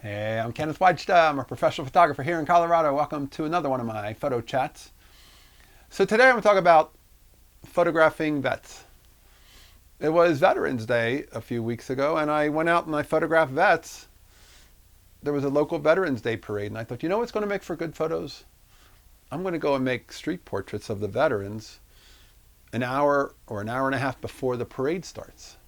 Hey, I'm Kenneth Wajda. I'm a professional photographer here in Colorado. Welcome to another one of my photo chats. So today I'm going to talk about photographing vets. It was Veterans Day a few weeks ago, and I went out and I photographed vets. There was a local Veterans Day parade, and I thought, you know what's going to make for good photos? I'm going to go and make street portraits of the veterans an hour or an hour and a half before the parade starts.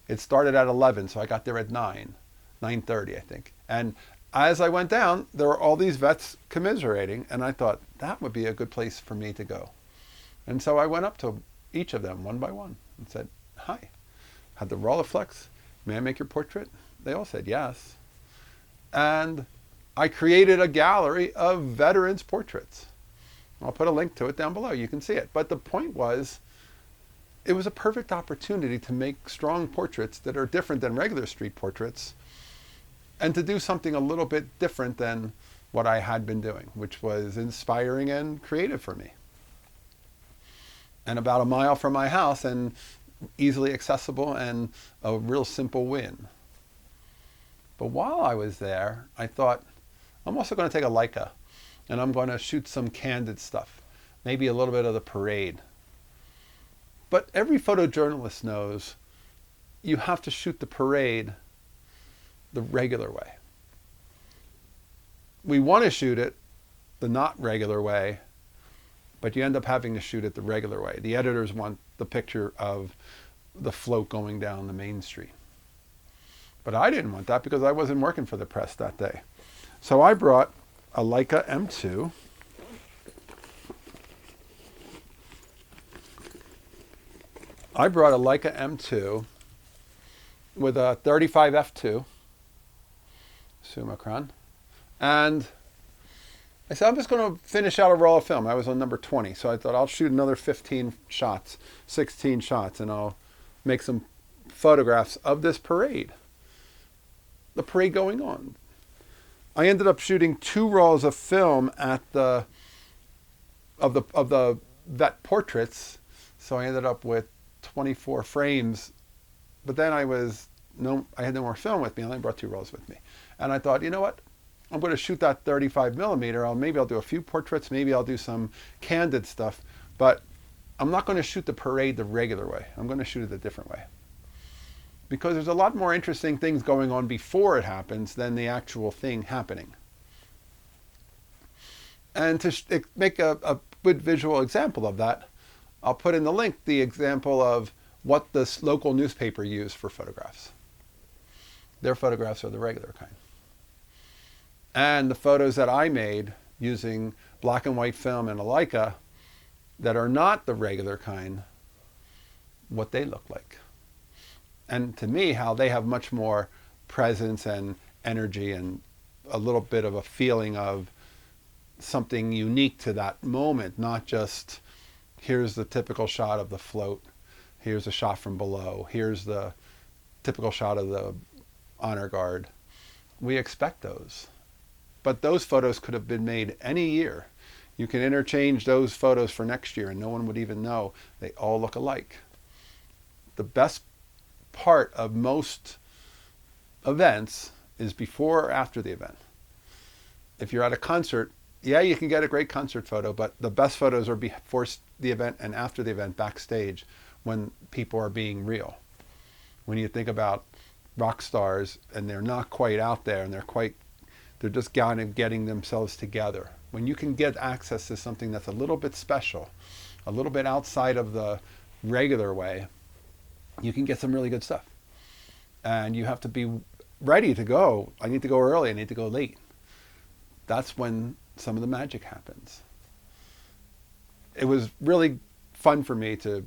It started at 11, so I got there at 9:30, I think. And as I went down, there were all these vets commiserating, and I thought that would be a good place for me to go. And so I went up to each of them one by one and said, hi, had the Rolleiflex, may I make your portrait? They all said yes. And I created a gallery of veterans' portraits. I'll put a link to it down below. You can see it. But the point was, it was a perfect opportunity to make strong portraits that are different than regular street portraits and to do something a little bit different than what I had been doing, which was inspiring and creative for me. And about a mile from my house and easily accessible and a real simple win. But while I was there, I thought, I'm also going to take a Leica and I'm going to shoot some candid stuff, maybe a little bit of the parade. But every photojournalist knows you have to shoot the parade the regular way. We want to shoot it the not regular way, but you end up having to shoot it the regular way. The editors want the picture of the float going down the main street. But I didn't want that because I wasn't working for the press that day. So I brought a Leica M2. I brought a Leica M2 with a 35 f2 Summicron, and I said I'm just going to finish out a roll of film. I was on number 20, so I thought I'll shoot another 15 shots, 16 shots, and I'll make some photographs of this parade, the parade going on. I ended up shooting 2 rolls of film at the vet portraits, so I ended up with 24 frames. But then I had no more film with me. I only brought 2 rolls with me, and I thought, you know what? I'm going to shoot that 35 millimeter. Maybe I'll do a few portraits. Maybe I'll do some candid stuff, but I'm not going to shoot the parade the regular way. I'm going to shoot it a different way, because there's a lot more interesting things going on before it happens than the actual thing happening. And to make a good visual example of that, I'll put in the link the example of what this local newspaper used for photographs. Their photographs are the regular kind. And the photos that I made using black and white film and a Leica that are not the regular kind, what they look like. And to me, how they have much more presence and energy and a little bit of a feeling of something unique to that moment, not just here's the typical shot of the float, here's a shot from below, here's the typical shot of the honor guard. We expect those. But those photos could have been made any year. You can interchange those photos for next year and no one would even know. They all look alike. The best part of most events is before or after the event. If you're at a concert, yeah, you can get a great concert photo, but the best photos are before the event and after the event backstage when people are being real. When you think about rock stars and they're not quite out there and they're just kind of getting themselves together. When you can get access to something that's a little bit special, a little bit outside of the regular way, you can get some really good stuff. And you have to be ready to go. I need to go early, I need to go late. That's when some of the magic happens. It was really fun for me to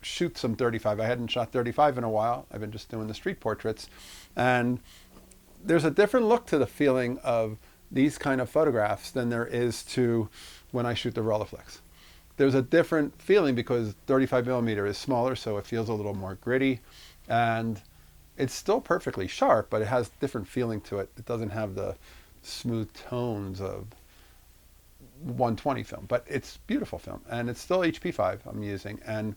shoot some 35. I hadn't shot 35 in a while. I've been just doing the street portraits. And there's a different look to the feeling of these kind of photographs than there is to when I shoot the Rolleiflex. There's a different feeling because 35 millimeter is smaller, so it feels a little more gritty. And it's still perfectly sharp, but it has different feeling to it. It doesn't have the smooth tones of 120 film, but it's beautiful film. And it's still HP5 I'm using. And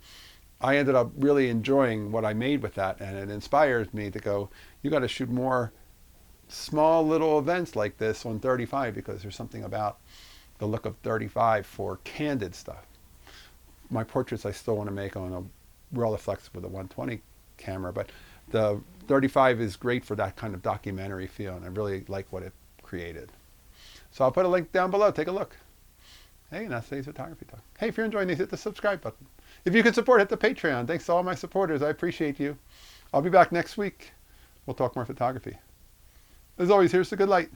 I ended up really enjoying what I made with that. And it inspires me to go, you got to shoot more small little events like this on 35 because there's something about the look of 35 for candid stuff. My portraits I still want to make on a Rolleiflex with a 120 camera, but the 35 is great for that kind of documentary feel, and I really like what it created. So I'll put a link down below. Take a look. Hey, and that's today's photography talk. Hey, if you're enjoying these, hit the subscribe button. If you can support, hit the Patreon. Thanks to all my supporters. I appreciate you. I'll be back next week. We'll talk more photography. As always, here's the good light.